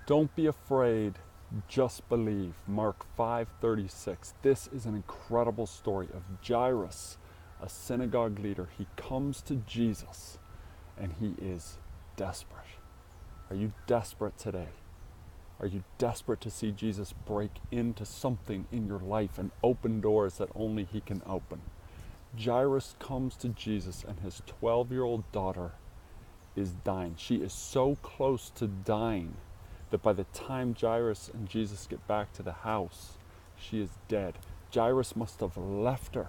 Don't be afraid, just believe. Mark 5:36. This is an incredible story of Jairus, a synagogue leader. He comes to Jesus and he is desperate. Are you desperate today? Are you desperate to see Jesus break into something in your life and open doors that only he can open? Jairus comes to Jesus and his 12-year-old daughter is dying. She is so close to dying that by the time Jairus and Jesus get back to the house, she is dead. Jairus must have left her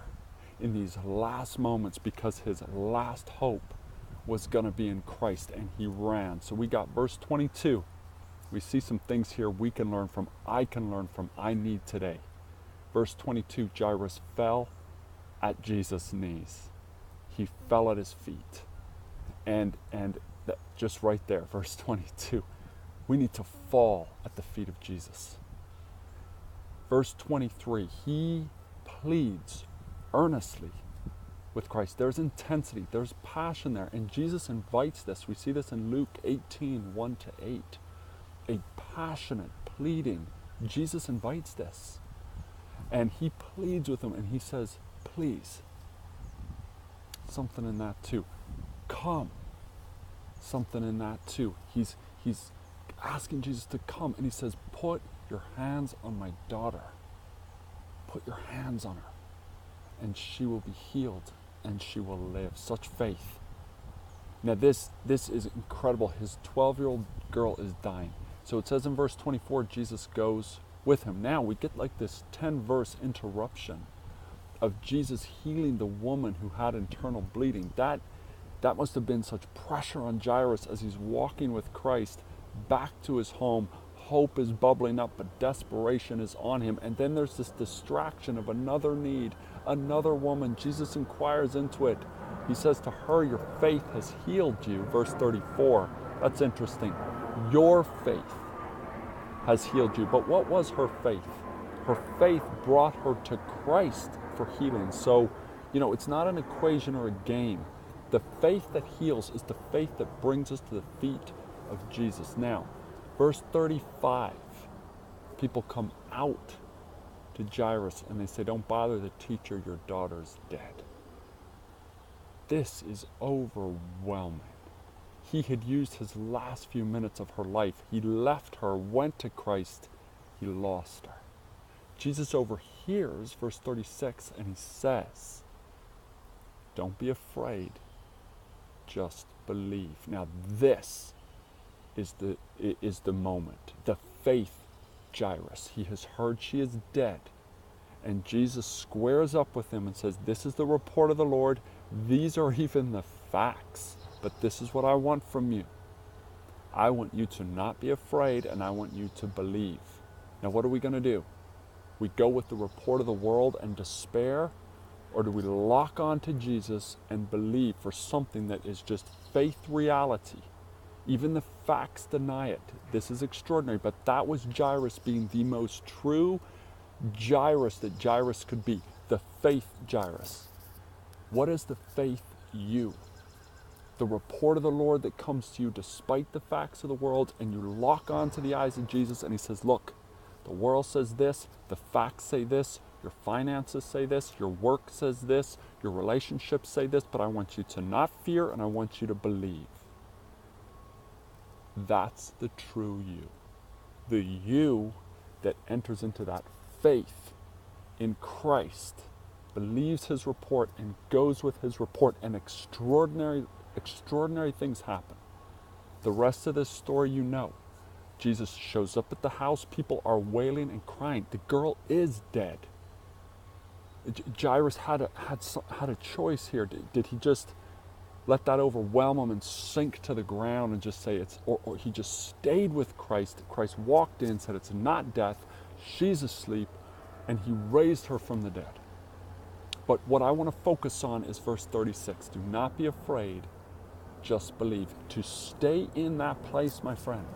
in these last moments because his last hope was going to be in Christ, and he ran. So we got verse 22. We see some things here we can learn from, I can learn from, I need today. Verse 22, Jairus fell at Jesus' knees. He fell at his feet. And just right there, verse 22, we need to fall at the feet of Jesus. Verse 23, he pleads earnestly with Christ. There's intensity, there's passion there, and Jesus invites this. We see this in Luke 18, 1-8. A passionate pleading. Jesus invites this. And he pleads with him and he says, please. Something in that too. Come. Something in that too. He's asking Jesus to come, and he says, put your hands on my daughter. Put your hands on her, and she will be healed, and she will live. Such faith. Now this is incredible. His 12-year-old girl is dying. So it says in verse 24, Jesus goes with him. Now we get like this 10-verse interruption of Jesus healing the woman who had internal bleeding. That must have been such pressure on Jairus as he's walking with Christ back to his home. Hope is bubbling up, but desperation is on him. And then there's this distraction of another need, another woman. Jesus inquires into it. He says to her, your faith has healed you. Verse 34. That's interesting. Your faith has healed you. But what was her faith? Her faith brought her to Christ for healing. So, it's not an equation or a game. The faith that heals is the faith that brings us to the feet of Jesus. Now, verse 35, people come out to Jairus and they say, don't bother the teacher, your daughter's dead. This is overwhelming. He had used his last few minutes of her life. He left her, went to Christ, he lost her. Jesus overhears verse 36 and he says, don't be afraid, just believe. Now this is the moment. The faith Jairus. He has heard she is dead. And Jesus squares up with him and says, this is the report of the Lord. These are even the facts. But this is what I want from you. I want you to not be afraid, and I want you to believe. Now what are we going to do? We go with the report of the world and despair, or do we lock on to Jesus and believe for something that is just faith reality? Even the facts deny it. This is extraordinary, but that was Jairus being the most true Jairus that Jairus could be. The faith Jairus. What is the faith you? The report of the Lord that comes to you despite the facts of the world, and you lock on to the eyes of Jesus and he says, look, the world says this, the facts say this, your finances say this, your work says this, your relationships say this, but I want you to not fear and I want you to believe. That's the true you. The you that enters into that faith in Christ, believes his report and goes with his report, and extraordinary things happen. The rest of this story you know. Jesus shows up at the house. People are wailing and crying. The girl is dead. Jairus had a choice here. Did he just let that overwhelm him and sink to the ground and just say or he just stayed with Christ? Christ walked in, said it's not death, she's asleep, and he raised her from the dead. But what I want to focus on is verse 36. Do not be afraid, just believe. To stay in that place, my friend,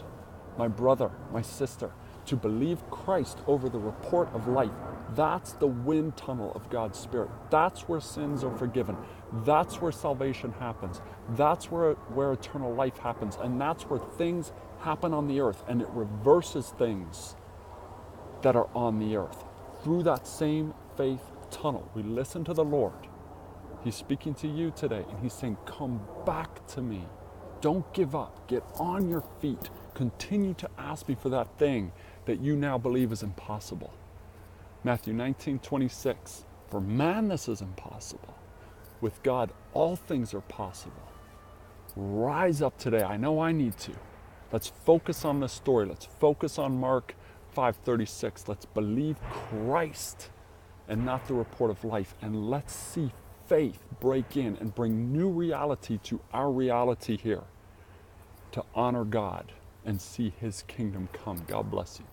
my brother, my sister, to believe Christ over the report of life, that's the wind tunnel of God's Spirit. That's where sins are forgiven. That's where salvation happens. That's where eternal life happens. And that's where things happen on the earth, and it reverses things that are on the earth. Through that same faith tunnel, we listen to the Lord. He's speaking to you today, and he's saying, come back to me. Don't give up. Get on your feet. Continue to ask me for that thing that you now believe is impossible. Matthew 19:26. For man, this is impossible. With God, all things are possible. Rise up today. I know I need to. Let's focus on this story. Let's focus on Mark 5:36. Let's believe Christ and not the report of life. And let's see faith break in and bring new reality to our reality here, to honor God and see his kingdom come. God bless you.